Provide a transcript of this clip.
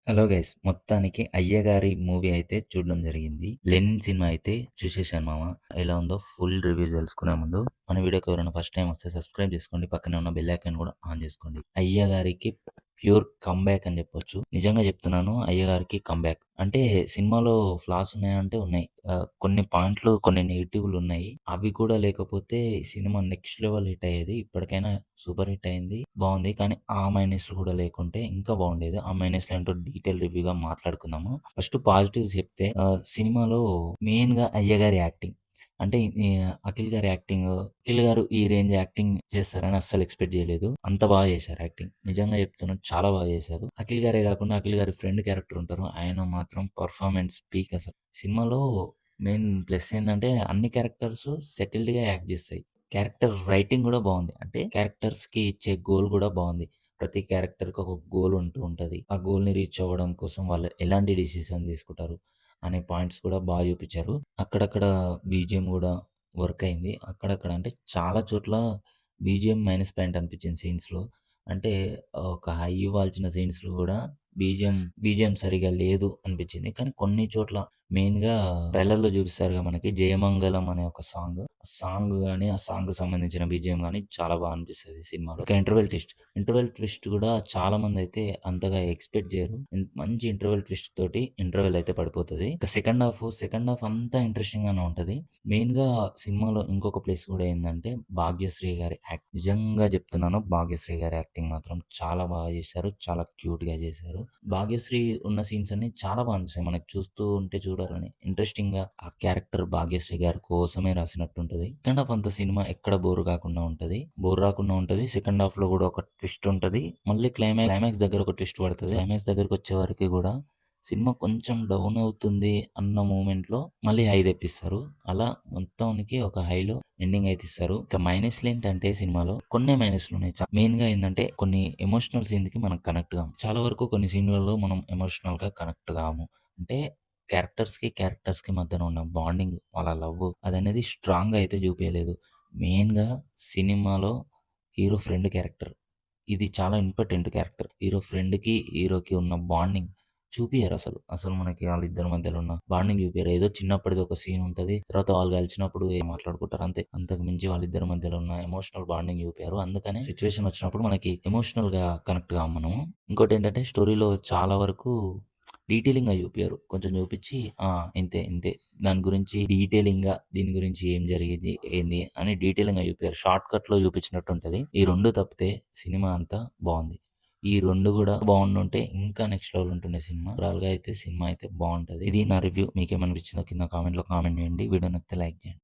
Hello guys! మొత్తానికి 'అయ్యగారి' movie అయితే చూడడం జరిగింది. 'లెనిన్' సినిమా అయితే చూసేసాను మామ. ఎలా ఉందో ఫుల్ రివ్యూ తెలుసుకునే ముందు మన వీడియోకి ఎవరైనా ఫస్ట్ టైమ్ వస్తే సబ్స్క్రైబ్ చేసుకోండి. పక్కనే ఉన్న బెల్ ఐకాన్ కూడా ఆన్ చేసుకోండి. 'అయ్యగారికి' ప్యూర్ కమ్‌బ్యాక్ అని చెప్పొచ్చు. నిజంగా చెప్తున్నాను 'అయ్యగారికి' కమ్‌బ్యాక్. అంటే సినిమాలో ఫ్లాస్ ఉన్నాయంటే ఉన్నాయి. కొన్ని పాయింట్లు కొన్ని నెగెటివ్‌లున్నాయి. అవి కూడా లేకపోతే ఈ సినిమా నెక్స్ట్ లెవెల్ హిట్ అయ్యేది. ఇప్పటికైనా సూపర్ హిట్ అయింది. బావుంది. కానీ ఆ మైనస్‌లు కూడా లేకుంటే ఇంకా బాగుండేది. ఆ మైనస్‌లు ఏంటో డీటెయిల్ రివ్యూగా మాట్లాడుకుందాము. ఫస్ట్ పాజిటివ్స్ చెప్తే సినిమాలో మెయిన్‌గా అయ్యగారి యాక్టింగ్. అంటే అఖిల్ గారి యాక్టింగ్, అఖిల్ గారు ఈ రేంజ్ యాక్టింగ్ చేస్తారని అస్సలు ఎక్స్‌పెక్ట్ చేయలేదు. అంత బాగా చేశారు యాక్టింగ్. నిజంగా చెప్తున్నాను చాలా బాగా చేశారు. అఖిల్ గారే కాకుండా అఖిల్ గారి ఫ్రెండ్ క్యారెక్టర్ ఉంటారు. ఆయన మాత్రం పర్ఫార్మెన్స్ పీక్ అసలు. సినిమాలో మెయిన్ ప్లస్ ఏందంటే అన్ని క్యారెక్టర్స్ సెటిల్డ్‌గా యాక్ట్ చేస్తాయి. క్యారెక్టర్ రైటింగ్ కూడా బావుంది. అంటే క్యారెక్టర్స్‌కి ఇచ్చే గోల్ కూడా బావుంది. ప్రతి క్యారెక్టర్‌కి ఒక గోల్ ఉంటూ ఉంటది. ఆ గోల్‌ని రీచ్ అవ్వడం కోసం వాళ్ళు ఎలాంటి డెసిషన్ తీసుకుంటారు అనే పాయింట్స్ కూడా బాగా చూపించారు. అక్కడక్కడ బీజీఎం కూడా వర్క్ అయింది. అక్కడక్కడ అంటే చాలా చోట్ల బీజీఎం మైనస్ పాయింట్ అనిపించింది సీన్స్‌లో. అంటే ఒక హై ఇవ్వాల్సిన సీన్స్‌లో కూడా బీజీఎం సరిగ్గా లేదు అనిపించింది. కానీ కొన్ని చోట్ల మెయిన్‌గా ట్రైలర్‌లో చూపిస్తారుగా మనకి 'జయమంగళం' అనే ఒక సాంగ్. ఆ సాంగ్ గాని, ఆ సాంగ్‌కి సంబంధించిన బీజీఎం గాని చాలా బాగా అనిపిస్తది సినిమాలో. ఇక ఇంటర్వెల్ ట్విస్ట్ కూడా చాలామందయితే అంతగా ఎక్స్‌పెక్ట్ చేయరు. మంచి ఇంటర్వెల్ ట్విస్ట్ తోటి ఇంటర్వెల్ అయితే పడిపోతది. ఇక సెకండ్ హాఫ్ అంతా ఇంట్రెస్టింగ్ గానే ఉంటది. మెయిన్‌గా సినిమాలో ఇంకొక ప్లస్ కూడా ఏందంటే భాగ్యశ్రీ గారి నిజంగా చెప్తున్నాను భాగ్యశ్రీ గారి యాక్టింగ్ మాత్రం చాలా బాగా చేశారు. చాలా క్యూట్‌గా చేశారు. భాగ్యశ్రీ ఉన్న సీన్స్ అన్నీ చాలా బాగా అనిపిస్తాయి. మనకు చూస్తూ ఉంటే చూడాలని ఇంట్రెస్టింగ్‌గా ఆ క్యారెక్టర్ భాగ్యశ్రీ గారి కోసమే రాసినట్టుంటది. సెకండ్ హాఫ్ అంతా సినిమా ఎక్కడ బోర్ కాకుండా ఉంటది. బోర్ రాకుండా ఉంటది. సెకండ్ హాఫ్‌లో కూడా ఒక ట్విస్ట్ ఉంటది. మళ్ళీ క్లైమాక్స్ దగ్గర ఒక ట్విస్ట్ పడతది. క్లైమాక్స్ దగ్గరకొచ్చే వరకి కూడా సినిమా కొంచెం డౌన్ అవుతుంది అన్న మూమెంట్‌లో మళ్ళీ హై తెప్పిస్తారు. అలా మొత్తానికి ఒక హైలో ఎండింగ్ అయితే ఇస్తారు. ఇక మైనస్‌లేంటంటే సినిమాలో కొన్నే మైనస్‌లున్నాయి. మెయిన్‌గా ఏందంటే కొన్ని ఎమోషనల్ సీన్‌కి మనం కనెక్ట్ కాము. చాలా వరకు కొన్ని సీన్‌లలో మనం ఎమోషనల్‌గా కనెక్ట్ కాము. అంటే క్యారెక్టర్స్‌కి మధ్యన ఉన్న బాండింగ్, వాళ్ళ లవ్ అదనేది స్ట్రాంగ్‌గా అయితే చూపియలేదు. మెయిన్‌గా సినిమాలో హీరో ఫ్రెండ్ క్యారెక్టర్. ఇది చాలా ఇంపార్టెంట్ క్యారెక్టర్. హీరో ఫ్రెండ్‌కి, హీరోకి ఉన్న బాండింగ్ చూపియరసలు. అసలు మనకి ఆళ్ళిద్దరి మధ్యలో ఉన్న బాండింగ్ చూపియరు. ఏదో చిన్నప్పటిది ఒక సీన్ ఉంటది. తర్వాత వాళ్ళు కలిసినప్పుడు మాట్లాడుకుంటారు అంతే. అంతకు మించి వాళ్ళిద్దరి మధ్యలో ఉన్న ఎమోషనల్ బాండింగ్ చూపియరు. అందుకనే సిట్యుయేషన్ వచ్చినప్పుడు మనకి ఎమోషనల్‌గా కనెక్ట్ కాము మనము. ఇంకోటేంటంటే స్టోరీలో చాలా వరకు డీటెయిలింగ్‌గా చూపియరు. కొంచెం చూపిచ్చి ఆ! ఇంతే, ఇంతే. దాని గురించి డీటెయిలింగ్‌గా దీని గురించి ఏం జరిగింది, ఏంది అని డీటెయిలింగ్‌గా చూపియరు. షార్ట్‌కట్‌లో చూపించినట్టుంటది. ఈ 2 తప్పితే సినిమా అంతా బావుంది. ఈ 2 గూడా బావుండుంటే ఇంకా నెక్స్ట్ లెవెల్ ఉంటుండే సినిమా. ఓవరాల్‌గా అయితే సినిమా అయితే బావుంటది. ఇది నా రివ్యూ. మీకేమనిపించిందో కింద కామెంట్‌లో కామెంట్ చేయండి. వీడియో నచ్చితే లైక్ చేయండి.